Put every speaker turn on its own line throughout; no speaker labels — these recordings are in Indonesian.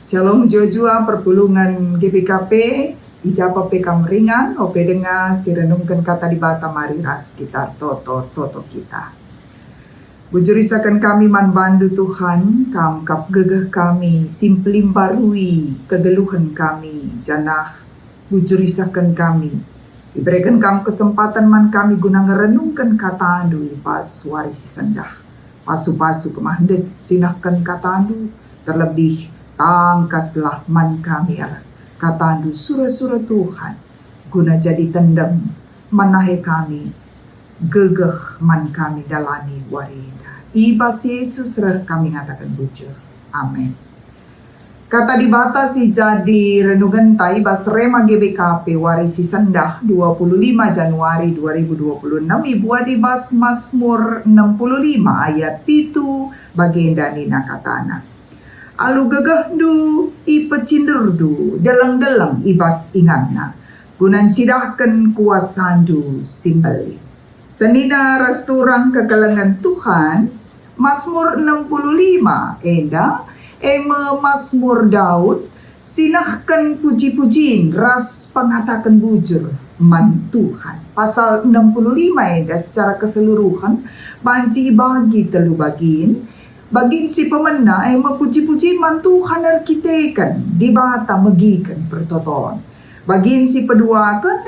Shalom jua-jua perpulungan GBKP, ijapa pekam ringan, ope dengar si renungkan kata di bata mari ras kita toto kita. Bujurisakan kami man bandu Tuhan, kam kap gegeh kami, simplim barui kegeluhan kami, janah bujurisakan kami. Diberikan kam kesempatan man kami guna ngerenungkan kata andu pas warisi sendah. Pasu-pasu kemahandes sinahkan kata andu, terlebih tangkaslah man kami Allah kata andu surah-surah Tuhan guna jadi tendem manahe kami gegeh man kami dalani warina ibas Yesus reh kami ngatakan bujur amin. Kata dibatasi jadi renungan tai bas rema GBKP warisi sendah 25 Januari 2026 ibu adibas Mazmur 65 ayat 7 baginda nina katana. Alu gegeh du ipe cinder du delang-delang ibas inganna gunan cidahkan kuasandu simbali. Senina resturang kekelengan Tuhan Mazmur 65 enda Mazmur Daud sinahkan puji-pujiin ras pengatakan bujur man Tuhan. Pasal 65 enda secara keseluruhan banci bagi telu bagiin. Bagin si pemena mepuji-puji man Tuhan arkitekan di bata megikan pertoton. Bagin si pedua kan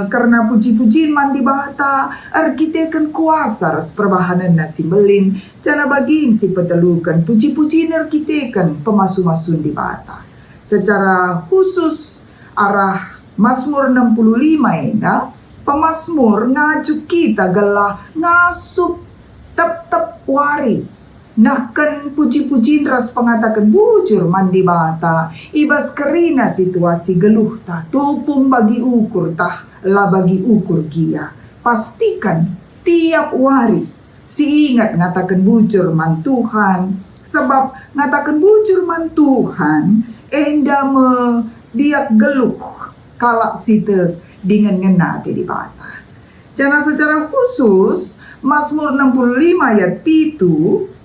karena puji-puji man di bata arkitekan kuasa ras perbahanan nasi belin. Cana bagin si petelukan puji-puji arkitekan pemasu-masun di bata. Secara khusus arah Mazmur 65 enda pemasmur ngajuk kita gelah ngasup tep-tep wari. Nahkan puji-pujiin ras pengatakan bujur mandi bata ibas kerina situasi geluh tah tupung bagi ukur tah la bagi ukur gia pastikan tiap wari si ingat ngatakan bujur man Tuhan sebab ngatakan bujur man Tuhan enda me diak geluh kalak site dengan ngena di bata. Jana secara khusus Mazmur 65 ayat 7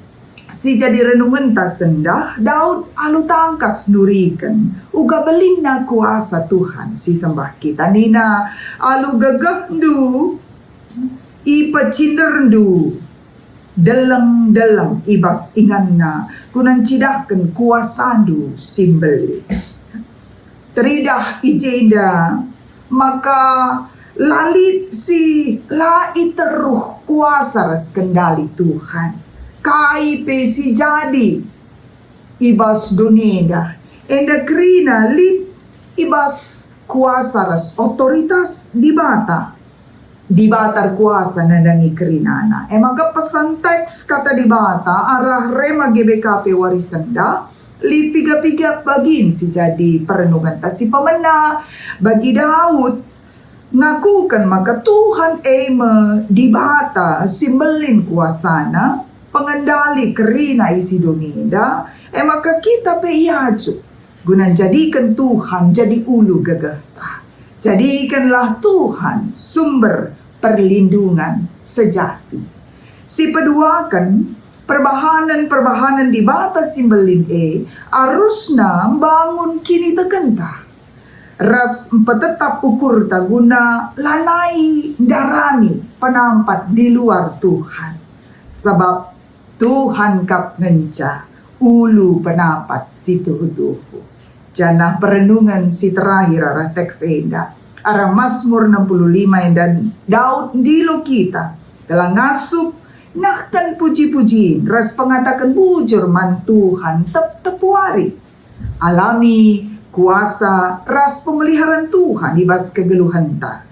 si jadi renungan tak sendah Daud alu tangkas nurikan uga belina kuasa Tuhan si sembah kita nina alu gegeh du ipa cinder du deleng ibas inganna kunan cidahkan kuasa du simbel teridah ijeda maka lalit si lai teruh kuasa ras kendali Tuhan kai pesi jadi ibas dunia enda krina lip ibas kuasa ras otoritas di batar kuasa nadangi krinana emaga pesan teks kata di bata arah rema GBKP warisenda li piga-piga bagin si jadi perenungan tasi pemena bagi Daud ngakukan maka Tuhan di bata simbelin kuasana pengendali kerina isi dunia maka kita peyaju guna jadikan Tuhan jadi ulu gegeta jadikanlah Tuhan sumber perlindungan sejati si peduakan perbahanan di batas simbelin arusna bangun kini tekentah ras tetap ukur taguna lanai darami penampat di luar Tuhan sebab Tuhan kap ngenca ulu penapat situ huduhu. Janah perenungan si terakhir arah teks enda arah Mazmur 65 dan Daud dilo kita telah ngasup nahkan puji-puji ras pengatakan bujur man Tuhan tep wari alami kuasa ras pemeliharaan Tuhan ibas kegeluhan ta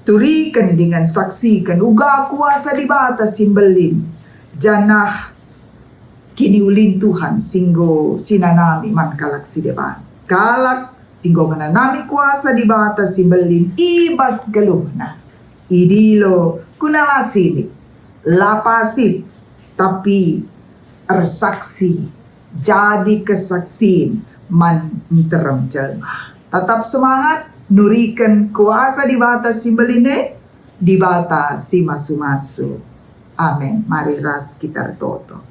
turikan dengan saksikan uga kuasa di batas simbelin janah kini ulin Tuhan singgo sinanami man kalak si depan kalak singgo menanami kuasa di batas simbelin ibas geluhna idilo kunala sini la pasif tapi ersaksi jadi kesaksian man terem jelma tetap semangat nurikan kuasa di batas simbeline di batas si masu-masu. Amin. Mari ras kita toto.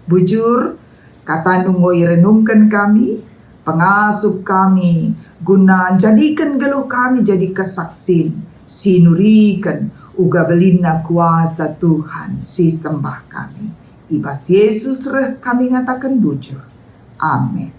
Bujur kata nungoi renungkan kami Pengasup kami, guna jadikan geluh kami jadi kesaksin, sinurikan uga belina kuasa Tuhan si sembah kami. Ibas Yesus reh kami ngatakan bujur. Amin.